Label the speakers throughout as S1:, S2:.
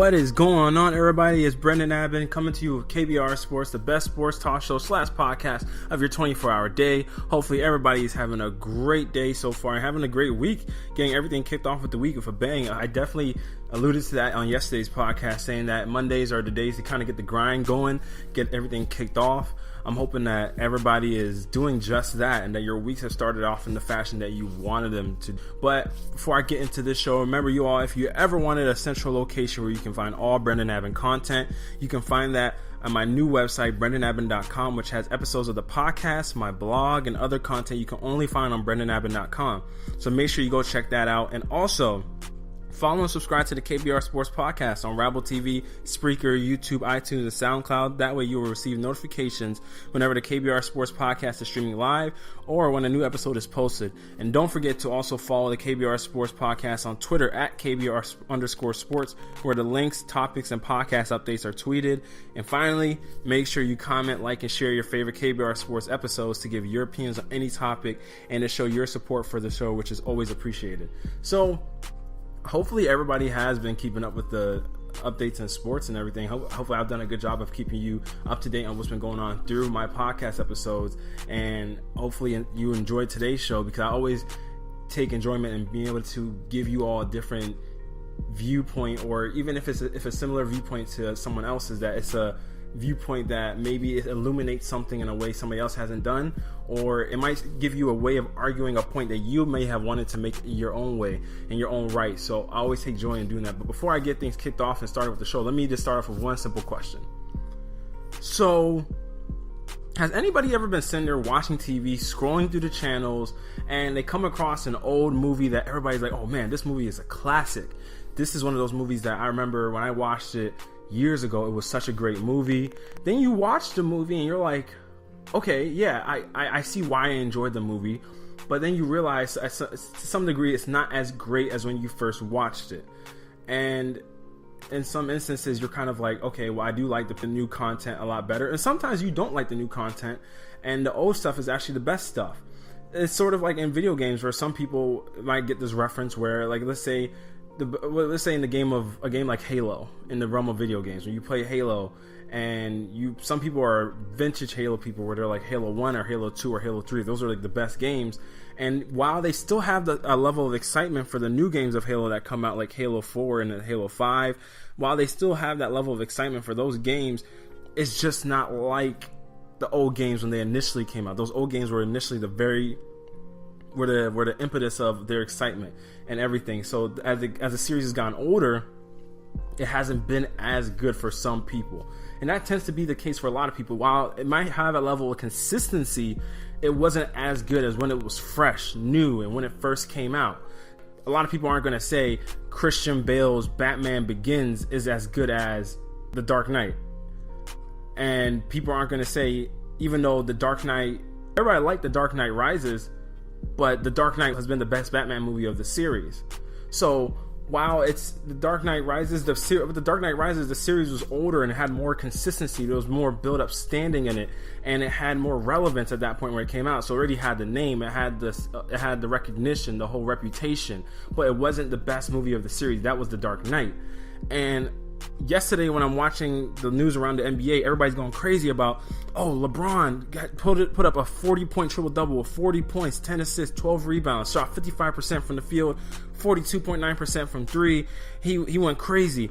S1: What is going on, everybody? It's Brendan Abbott coming to you with KBR Sports, the best sports talk show / podcast of your 24-hour day. Hopefully everybody is having a great day so far and having a great week, getting everything kicked off with the week with a bang. I definitely alluded to that on yesterday's podcast, saying that Mondays are the days to kind of get the grind going, get everything kicked off. I'm hoping that everybody is doing just that and that your weeks have started off in the fashion that you wanted them to. But before I get into this show, remember you all, if you ever wanted a central location where you can find all Brendan Abbott content, you can find that on my new website, brendanabbott.com, which has episodes of the podcast, my blog, and other content you can only find on brendanabbott.com. So make sure you go check that out. And also, follow and subscribe to the KBR Sports Podcast on Rabble TV, Spreaker, YouTube, iTunes, and SoundCloud. That way you will receive notifications whenever the KBR Sports Podcast is streaming live or when a new episode is posted. And don't forget to also follow the KBR Sports Podcast on Twitter at KBR_sports, where the links, topics, and podcast updates are tweeted. And finally, make sure you comment, like, and share your favorite KBR Sports episodes to give your opinions on any topic and to show your support for the show, which is always appreciated. So, hopefully everybody has been keeping up with the updates in sports and everything. Hopefully I've done a good job of keeping you up to date on what's been going on through my podcast episodes, and hopefully you enjoyed today's show, because I always take enjoyment in being able to give you all a different viewpoint, or even if it's a similar viewpoint to someone else's, that it's a viewpoint that maybe it illuminates something in a way somebody else hasn't done, or it might give you a way of arguing a point that you may have wanted to make your own way in your own right. So I always take joy in doing that. But before I get things kicked off and start with the show, let me just start off with one simple question. So, has anybody ever been sitting there watching TV, scrolling through the channels, and they come across an old movie that everybody's like, oh man, this movie is a classic. This is one of those movies that I remember when I watched it years ago, it was such a great movie. Then you watch the movie and you're like, okay, yeah, I see why I enjoyed the movie. But then you realize to some degree it's not as great as when you first watched it. And in some instances you're kind of like, okay, well, I do like the new content a lot better. And sometimes you don't like the new content and the old stuff is actually the best stuff. It's sort of like in video games where some people might get this reference where, like, let's say in a game like Halo, in the realm of video games, when you play Halo, and some people are vintage Halo people where they're like Halo 1 or Halo 2 or Halo 3. Those are like the best games. And while they still have a level of excitement for the new games of Halo that come out, like Halo 4 and Halo 5, while they still have that level of excitement for those games, it's just not like the old games when they initially came out. Those old games were initially were the impetus of their excitement and everything. So as the series has gotten older, it hasn't been as good for some people, and that tends to be the case for a lot of people. While it might have a level of consistency, it wasn't as good as when it was fresh, new, and when it first came out. A lot of people aren't going to say Christian Bale's Batman Begins is as good as The Dark Knight, and people aren't going to say, even though The Dark Knight, everybody liked The Dark Knight Rises, but The Dark Knight has been the best Batman movie of the series. So while it's The Dark Knight Rises, the series was older and it had more consistency. There was more build-up standing in it, and it had more relevance at that point where it came out. So it already had the name, it had the recognition, the whole reputation, but it wasn't the best movie of the series. That was The Dark Knight. And yesterday, when I'm watching the news around the NBA, everybody's going crazy about, LeBron put up a 40-point triple-double with 40 points, 10 assists, 12 rebounds, shot 55% from the field, 42.9% from three. He went crazy.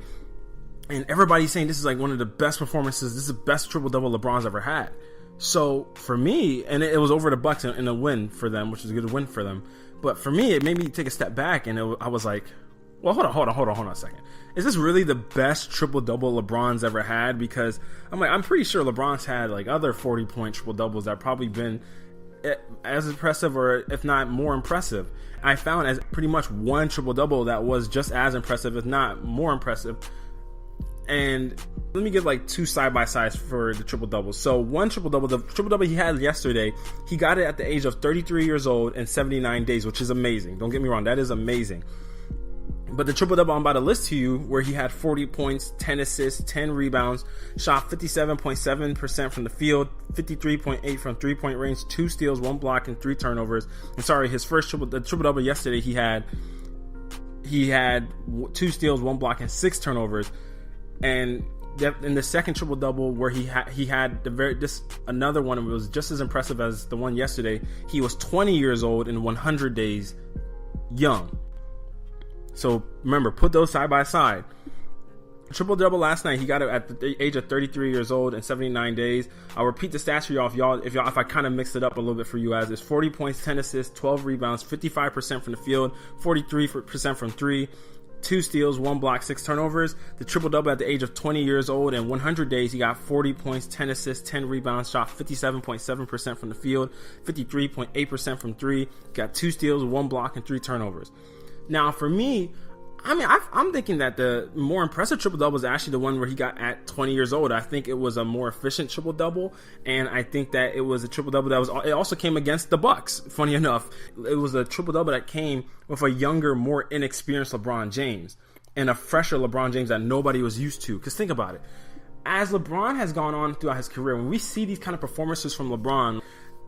S1: And everybody's saying this is like one of the best performances. This is the best triple-double LeBron's ever had. So for me, and it was over the Bucks in a win for them, which was a good win for them. But for me, it made me take a step back, and I was like, well, hold on a second. Is this really the best triple-double LeBron's ever had? Because I'm pretty sure LeBron's had like other 40-point triple-doubles that probably been as impressive, or if not more impressive. I found as pretty much one triple-double that was just as impressive, if not more impressive. And let me give like two side-by-sides for the triple-double. So one triple-double, the triple-double he had yesterday, he got it at the age of 33 years old and 79 days, which is amazing. Don't get me wrong, that is amazing. But the triple-double I'm about to list to you, where he had 40 points, 10 assists, 10 rebounds, shot 57.7% from the field, 53.8% from three-point range, 2 steals, 1 block, and 3 turnovers. I'm sorry, his first triple-double yesterday, he had 2 steals, 1 block, and 6 turnovers. And in the second triple double, where he had another one, it was just as impressive as the one yesterday. He was 20 years old and 100 days young. So remember, put those side by side. Triple double last night, he got it at the age of 33 years old and 79 days. I'll repeat the stats for y'all. If I kind of mixed it up a little bit for you guys, it's 40 points, 10 assists, 12 rebounds, 55% from the field, 43% from three, 2 steals, 1 block, 6 turnovers. The triple double at the age of 20 years old and 100 days, he got 40 points, 10 assists, 10 rebounds, shot 57.7% from the field, 53.8% from three, got 2 steals, 1 block, and 3 turnovers. Now, for me, I'm thinking that the more impressive triple-double is actually the one where he got at 20 years old. I think it was a more efficient triple-double, and I think that it was a triple-double it also came against the Bucks. Funny enough, it was a triple-double that came with a younger, more inexperienced LeBron James and a fresher LeBron James that nobody was used to. Because think about it. As LeBron has gone on throughout his career, when we see these kind of performances from LeBron,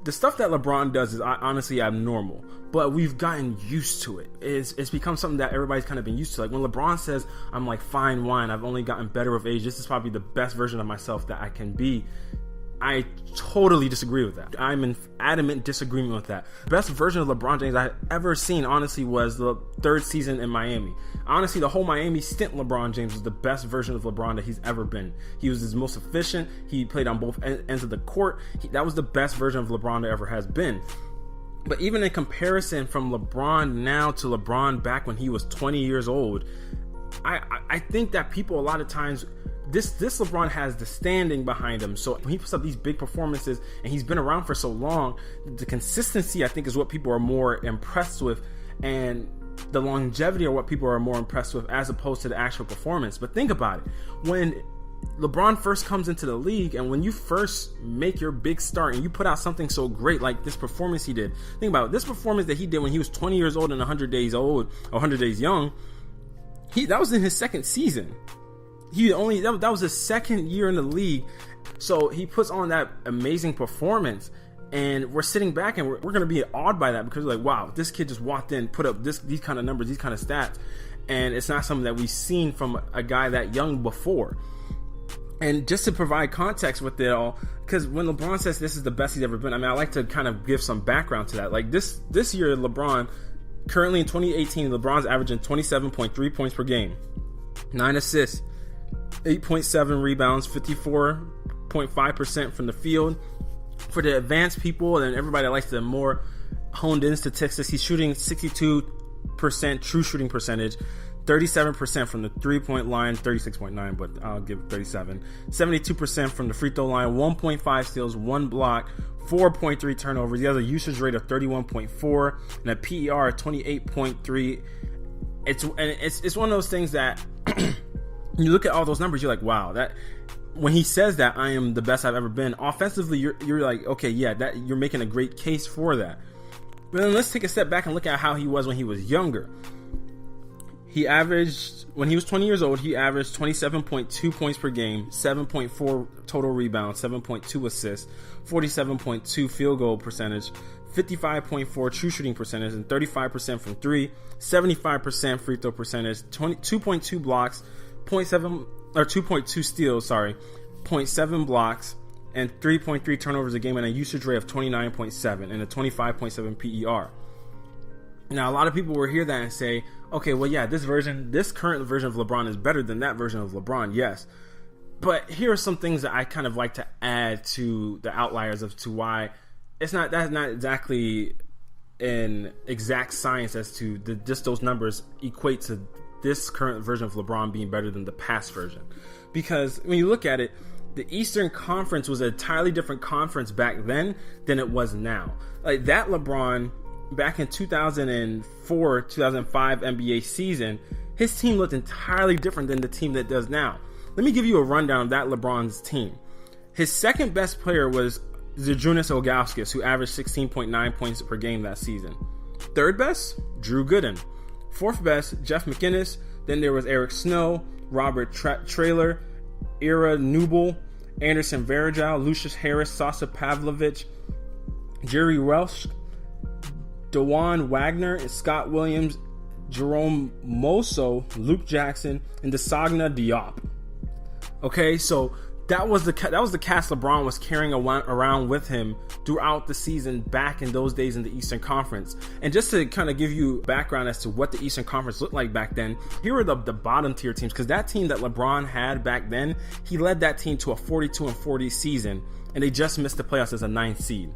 S1: the stuff that LeBron does is honestly abnormal, but we've gotten used to it. It's become something that everybody's kind of been used to. Like when LeBron says, I'm like fine wine, I've only gotten better with age, this is probably the best version of myself that I can be. I totally disagree with that. I'm in adamant disagreement with that. The best version of LeBron James I've ever seen, honestly, was the 3rd season in Miami. Honestly, the whole Miami stint LeBron James was the best version of LeBron that he's ever been. He was his most efficient. He played on both ends of the court. That was the best version of LeBron there ever has been. But even in comparison from LeBron now to LeBron back when he was 20 years old, I think that people a lot of times, this LeBron has the standing behind him. So when he puts up these big performances and he's been around for so long, the consistency, I think, is what people are more impressed with, and the longevity are what people are more impressed with as opposed to the actual performance. But think about it. When LeBron first comes into the league and when you first make your big start and you put out something so great like this performance he did, think about it. This performance that he did when he was 20 years old and 100 days old, 100 days young, that was in his second season. That was his second year in the league. So he puts on that amazing performance, and we're sitting back and we're going to be awed by that because we're like, wow, this kid just walked in, put up these kind of numbers, these kind of stats, and it's not something that we've seen from a guy that young before. And just to provide context with it all, because when LeBron says this is the best he's ever been, I like to kind of give some background to that. Like this year, LeBron, currently in 2018, LeBron's averaging 27.3 points per game, 9 assists, 8.7 rebounds, 54.5% from the field. For the advanced people and everybody that likes the more honed in statistics, he's shooting 62% true shooting percentage, 37% from the 3-point line, 36.9, but I'll give 37. 72% from the free throw line, 1.5 steals, 1 block, 4.3 turnovers. He has a usage rate of 31.4 and a PER of 28.3. It's one of those things that you look at all those numbers, you're like, wow, that when he says that I am the best I've ever been, offensively, you're like, okay, yeah, that you're making a great case for that. But then let's take a step back and look at how he was when he was younger. When he was 20 years old, he averaged 27.2 points per game, 7.4 total rebounds, 7.2 assists, 47.2 field goal percentage, 55.4 true shooting percentage, and 35% from three, 75% free throw percentage, 2.2 blocks, 2.2 steals, 0.7 blocks, and 3.3 turnovers a game, and a usage rate of 29.7 and a 25.7 PER. Now, a lot of people will hear that and say, okay, well, yeah, this current version of LeBron is better than that version of LeBron, yes. But here are some things that I kind of like to add to the outliers as to why that's not exactly an exact science as to just those numbers equate to this current version of LeBron being better than the past version. Because when you look at it, the Eastern Conference was an entirely different conference back then than it was now. Like that LeBron back in 2004, 2005 NBA season, his team looked entirely different than the team that does now. Let me give you a rundown of that LeBron's team. His second best player was Zydrunas Ilgauskas, who averaged 16.9 points per game that season. Third best, Drew Gooden. Fourth best, Jeff McInnes. Then there was Eric Snow, Robert Traylor, Ira Newble, Anderson Varejao, Lucius Harris, Sasa Pavlovich, Jerry Welsh, DeJuan Wagner, Scott Williams, Jerome Moso, Luke Jackson, and Desagna Diop. Okay, so that was the cast LeBron was carrying around with him throughout the season back in those days in the Eastern Conference. And just to kind of give you background as to what the Eastern Conference looked like back then, here are the bottom tier teams, because that team that LeBron had back then, he led that team to a 42-40 season, and they just missed the playoffs as a 9th seed.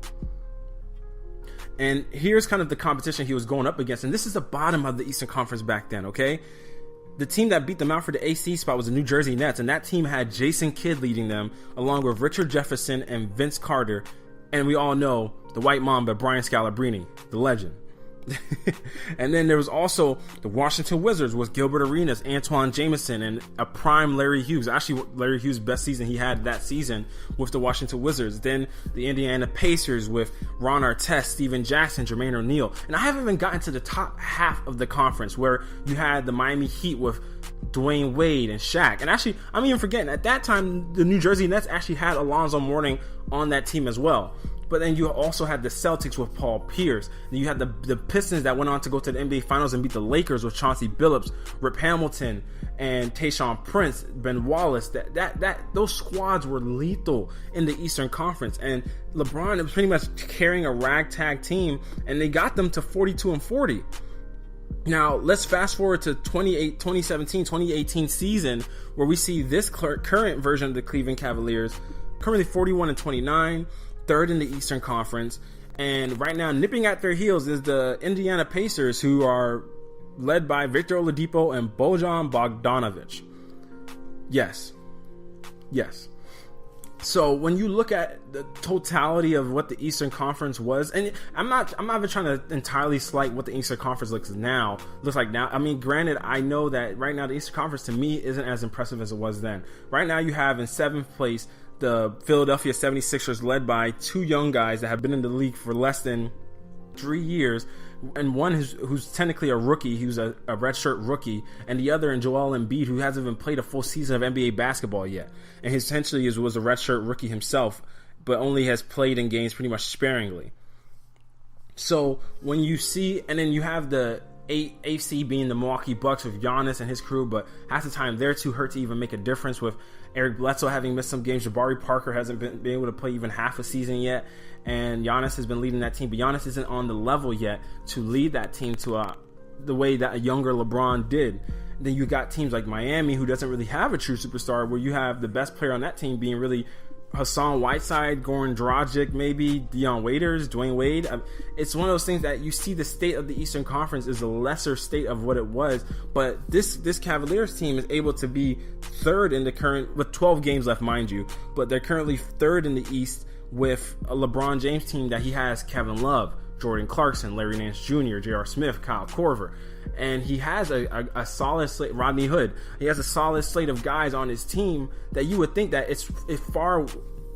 S1: And here's kind of the competition he was going up against, and this is the bottom of the Eastern Conference back then, okay? The team that beat them out for the AC spot was the New Jersey Nets, and that team had Jason Kidd leading them, along with Richard Jefferson and Vince Carter, and we all know the White Mamba, Brian Scalabrine, the legend. And then there was also the Washington Wizards with Gilbert Arenas, Antoine Jameson, and a prime Larry Hughes. Actually, Larry Hughes' best season he had that season with the Washington Wizards. Then the Indiana Pacers with Ron Artest, Steven Jackson, Jermaine O'Neal. And I haven't even gotten to the top half of the conference where you had the Miami Heat with Dwayne Wade and Shaq. And actually, I'm even forgetting, at that time, the New Jersey Nets actually had Alonzo Mourning on that team as well. But then you also had the Celtics with Paul Pierce. Then you had the Pistons that went on to go to the NBA Finals and beat the Lakers with Chauncey Billups, Rip Hamilton, and Tayshaun Prince, Ben Wallace. Those squads were lethal in the Eastern Conference. And LeBron was pretty much carrying a ragtag team, and they got them to 42-40. Now, let's fast forward to 2017-2018 season, where we see this current version of the Cleveland Cavaliers, currently 41-29, third in the Eastern Conference, and right now nipping at their heels is the Indiana Pacers, who are led by Victor Oladipo and Bojan Bogdanovic. Yes. So when you look at the totality of what the Eastern Conference was, and I'm not even trying to entirely slight what the Eastern Conference looks like now. I mean, granted, I know that right now the Eastern Conference to me isn't as impressive as it was then. Right now you have in 7th place the Philadelphia 76ers, led by two young guys that have been in the league for less than 3 years, and one who's technically a rookie, who's a redshirt rookie, and the other in Joel Embiid, who hasn't even played a full season of NBA basketball yet, and essentially was a redshirt rookie himself, but only has played in games pretty much sparingly. So when you see, and then you have the AFC being the Milwaukee Bucks with Giannis and his crew, but half the time they're too hurt to even make a difference, with Eric Bledsoe having missed some games. Jabari Parker hasn't been able to play even half a season yet, and Giannis has been leading that team, but Giannis isn't on the level yet to lead that team to the way that a younger LeBron did. Then you got teams like Miami, who doesn't really have a true superstar, where you have the best player on that team being really Hassan Whiteside, Goran Dragic, maybe Dion Waiters, Dwayne Wade. It's one of those things that you see the state of the Eastern Conference is a lesser state of what it was, but this Cavaliers team is able to be third in the current, with 12 games left, mind you, but they're currently third in the East with a LeBron James team that he has Kevin Love, Jordan Clarkson, Larry Nance Jr., J.R. Smith, Kyle Korver. And he has a solid slate, Rodney Hood. He has a solid slate of guys on his team that you would think that it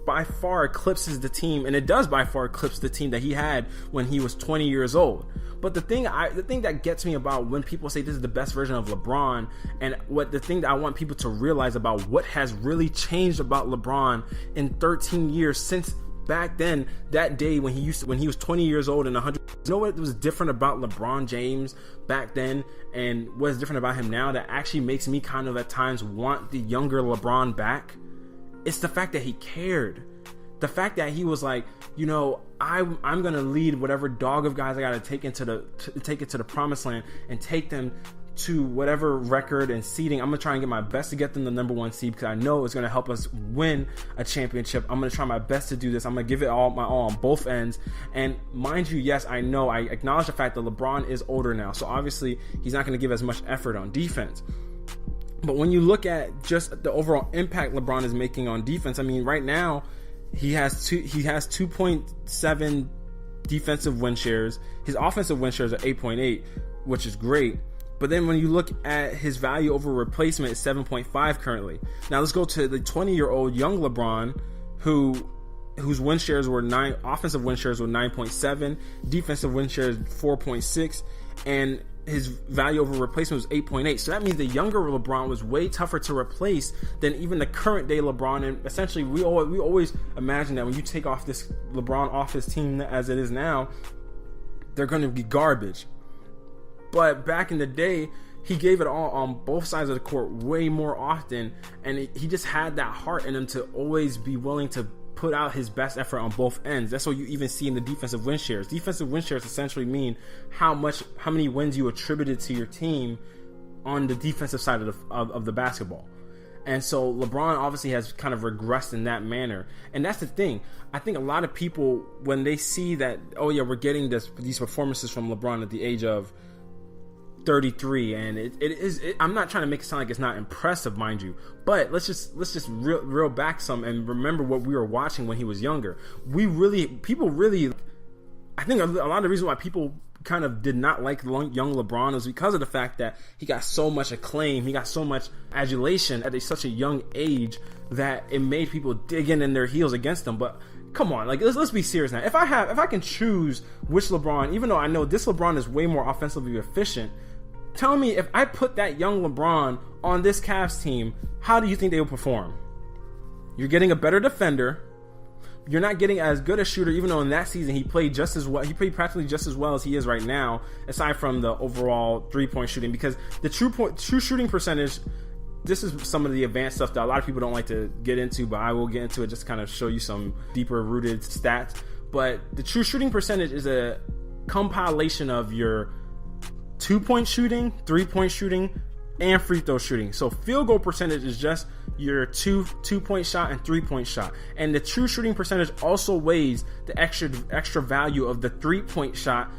S1: by far eclipses the team, and it does by far eclipse the team that he had when he was 20 years old. But the thing that gets me about when people say this is the best version of LeBron, and the thing that I want people to realize about what has really changed about LeBron in 13 years since back then, that day when he was 20 years old and 100. You know what was different about LeBron James back then, and what's different about him now that actually makes me kind of at times want the younger LeBron back? It's the fact that he cared. The fact that he was like, I'm gonna lead whatever dog of guys I gotta take it to the promised land and take them to whatever record and seeding. I'm gonna try and get my best to get them the number 1 seed, because I know it's gonna help us win a championship. I'm gonna try my best to do this. I'm gonna give it all my all on both ends. And mind you, yes, I know, I acknowledge the fact that LeBron is older now, so obviously he's not gonna give as much effort on defense. But when you look at just the overall impact LeBron is making on defense, I mean, right now he has 2.7 defensive win shares. His offensive win shares are 8.8, which is great. But then when you look at his value over replacement, it's 7.5 currently. Now let's go to the 20-year-old young LeBron, whose win shares were offensive win shares were 9.7, defensive win shares 4.6, and his value over replacement was 8.8. So that means the younger LeBron was way tougher to replace than even the current day LeBron. And essentially, we always imagine that when you take off this LeBron off his team as it is now, they're going to be garbage. But back in the day, he gave it all on both sides of the court way more often, and he just had that heart in him to always be willing to put out his best effort on both ends. That's what you even see in the defensive win shares. Defensive win shares essentially mean how many wins you attributed to your team on the defensive side of the basketball. And so LeBron obviously has kind of regressed in that manner. And that's the thing. I think a lot of people, when they see that, oh yeah, we're getting these performances from LeBron at the age of 33, and I'm not trying to make it sound like it's not impressive, mind you, but let's just reel back some and remember what we were watching when he was younger. I think a lot of the reason why people kind of did not like young LeBron was because of the fact that he got so much acclaim, he got so much adulation at such a young age that it made people dig in their heels against him. But come on, like let's be serious now. If I can choose which LeBron, even though I know this LeBron is way more offensively efficient, tell me, if I put that young LeBron on this Cavs team, how do you think they will perform? You're getting a better defender. You're not getting as good a shooter, even though in that season he played just as well. He played practically just as well as he is right now, aside from the overall three-point shooting. Because the true shooting percentage, this is some of the advanced stuff that a lot of people don't like to get into, but I will get into it just to kind of show you some deeper rooted stats. But the true shooting percentage is a compilation of your 2-point shooting, 3-point shooting, and free throw shooting. So field goal percentage is just your two-point shot and 3-point shot. And the true shooting percentage also weighs the extra value of the 3-point shot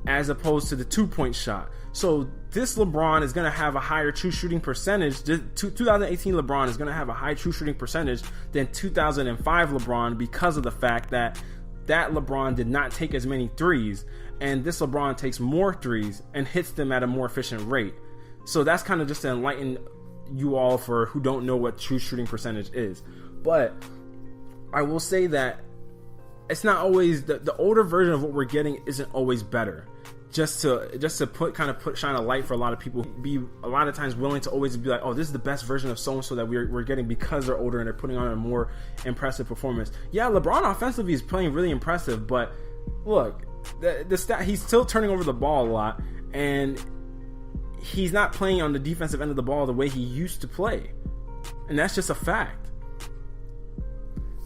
S1: as opposed to the 2-point shot. So this LeBron is going to have a higher true shooting percentage. 2018 LeBron is going to have a high true shooting percentage than 2005 LeBron because of the fact that LeBron did not take as many threes, and this LeBron takes more threes and hits them at a more efficient rate. So that's kind of just to enlighten you all for who don't know what true shooting percentage is. But I will say that it's not always the older version of what we're getting isn't always better. Just to shine a light for a lot of people, be a lot of times willing to always be like, oh, this is the best version of so and so that we're getting because they're older and they're putting on a more impressive performance. Yeah, LeBron offensively is playing really impressive, but look, the stat, he's still turning over the ball a lot, and he's not playing on the defensive end of the ball the way he used to play, and that's just a fact.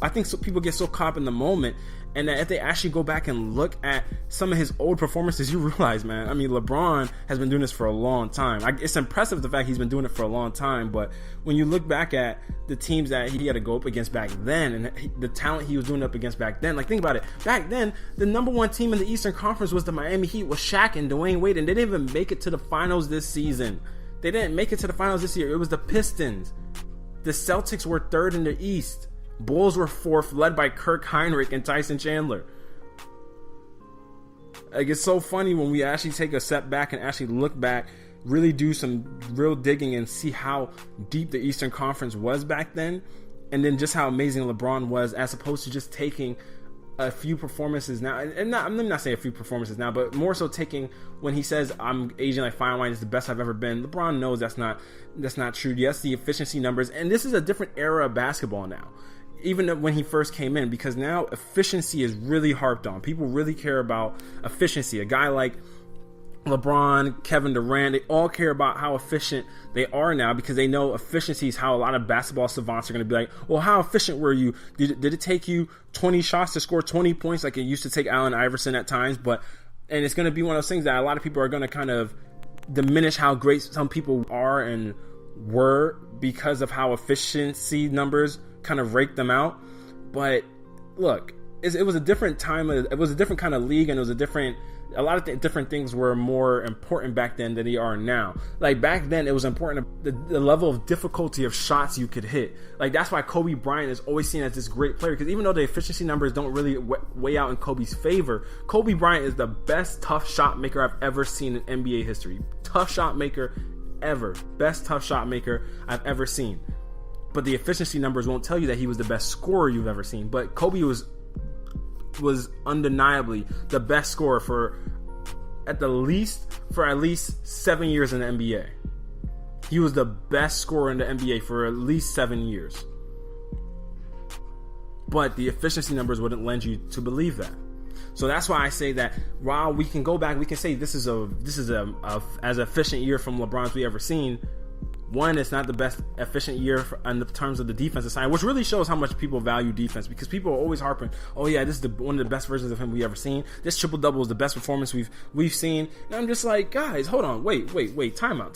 S1: I think people get so caught up in the moment, and that if they actually go back and look at some of his old performances, you realize, man, I mean, LeBron has been doing this for a long time. It's impressive the fact he's been doing it for a long time, but when you look back at the teams that he had to go up against back then, and the talent he was doing up against back then, like, think about it. Back then, the number one team in the Eastern Conference was the Miami Heat with Shaq and Dwayne Wade, and they didn't even make it to the finals this season. They didn't make it to the finals this year. It was the Pistons. The Celtics were third in the East. Bulls were fourth, led by Kirk Heinrich and Tyson Chandler. Like, it's so funny when we actually take a step back and actually look back, really do some real digging and see how deep the Eastern Conference was back then, and then just how amazing LeBron was, as opposed to just taking a few performances now, and I'm not saying a few performances now, but more so taking when he says I'm aging like fine wine is the best I've ever been. LeBron knows that's not true. Yes, the efficiency numbers, and this is a different era of basketball now, even when he first came in, because now efficiency is really harped on. People really care about efficiency. A guy like LeBron, Kevin Durant, they all care about how efficient they are now, because they know efficiency is how a lot of basketball savants are going to be like, well, how efficient were you? Did it take you 20 shots to score 20 points like it used to take Allen Iverson at times? And it's going to be one of those things that a lot of people are going to kind of diminish how great some people are and were because of how efficiency numbers kind of rake them out. But look, it was a different time. It was a different kind of league, and it was a lot of different things were more important back then than they are now. Like, back then, it was important the level of difficulty of shots you could hit. Like, that's why Kobe Bryant is always seen as this great player, because even though the efficiency numbers don't really weigh out in Kobe's favor, Kobe Bryant is the best tough shot maker I've ever seen in NBA history. Tough shot maker ever. Best tough shot maker I've ever seen. But the efficiency numbers won't tell you that he was the best scorer you've ever seen. But Kobe was undeniably the best scorer for at least 7 years in the NBA. He was the best scorer in the NBA for at least 7 years. But the efficiency numbers wouldn't lend you to believe that. So that's why I say that while we can go back, we can say this is as efficient year from LeBron as we ever seen. One, it's not the best efficient year in the terms of the defensive side, which really shows how much people value defense, because people are always harping, oh yeah, this is one of the best versions of him we ever seen. This triple-double is the best performance we've seen. And I'm just like, guys, hold on, wait, time out.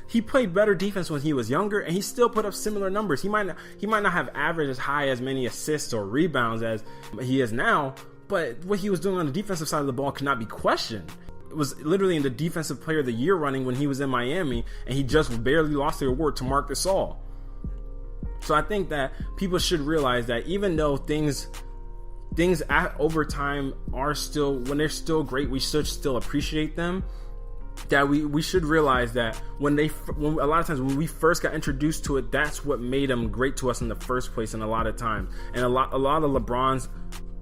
S1: He played better defense when he was younger, and he still put up similar numbers. He might not have averaged as high as many assists or rebounds as he is now, but what he was doing on the defensive side of the ball cannot be questioned. It was literally in the Defensive Player of the Year running when he was in Miami, and he just barely lost the award to Marc Gasol. So I think that people should realize that even though things at overtime are still, when they're still great, we should still appreciate them. That we should realize that when a lot of times when we first got introduced to it, that's what made them great to us in the first place. And a lot of times, and a lot of LeBron's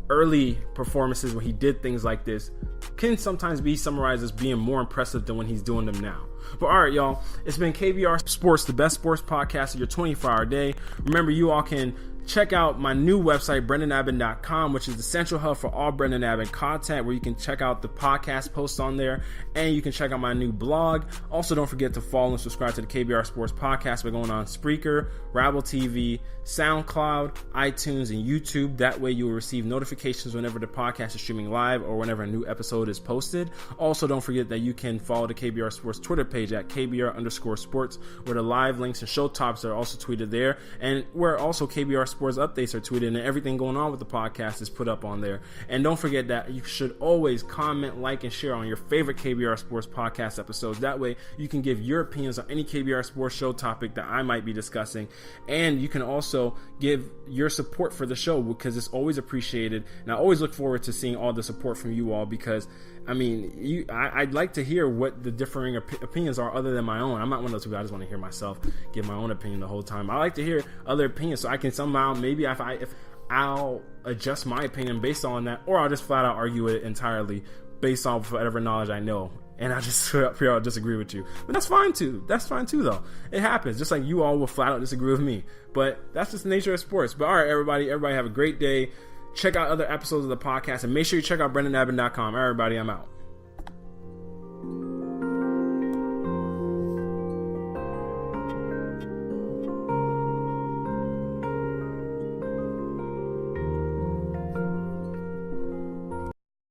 S1: early performances when he did things like this can sometimes be summarized as being more impressive than when he's doing them now. But all right, y'all, it's been KBR Sports, the best sports podcast of your 24-hour day. Remember, you all can check out my new website, BrendanAbbin.com, which is the central hub for all Brendan Abbin content, where you can check out the podcast posts on there, and you can check out my new blog. Also, don't forget to follow and subscribe to the KBR Sports Podcast by going on Spreaker, Rabble TV, SoundCloud, iTunes, and YouTube. That way you will receive notifications whenever the podcast is streaming live or whenever a new episode is posted. Also, don't forget that you can follow the KBR Sports Twitter page at KBR_sports, where the live links and show tops are also tweeted there, and where also KBR Sports updates are tweeted, and everything going on with the podcast is put up on there. And don't forget that you should always comment, like, and share on your favorite KBR Sports podcast episodes. That way you can give your opinions on any KBR Sports show topic that I might be discussing, and you can also give your support for the show, because it's always appreciated. And I always look forward to seeing all the support from you all, because I mean, I'd like to hear what the differing opinions are other than my own. I'm not one of those people, I just want to hear myself give my own opinion the whole time. I like to hear other opinions so I can somehow, maybe if I'll adjust my opinion based on that, or I'll just flat out argue it entirely based off whatever knowledge I know, and I just figure out disagree with you. But that's fine too. Though. It happens. Just like you all will flat out disagree with me. But that's just the nature of sports. But all right, everybody have a great day. Check out other episodes of the podcast, and make sure you check out BrendanAbbin.com. Everybody, I'm out.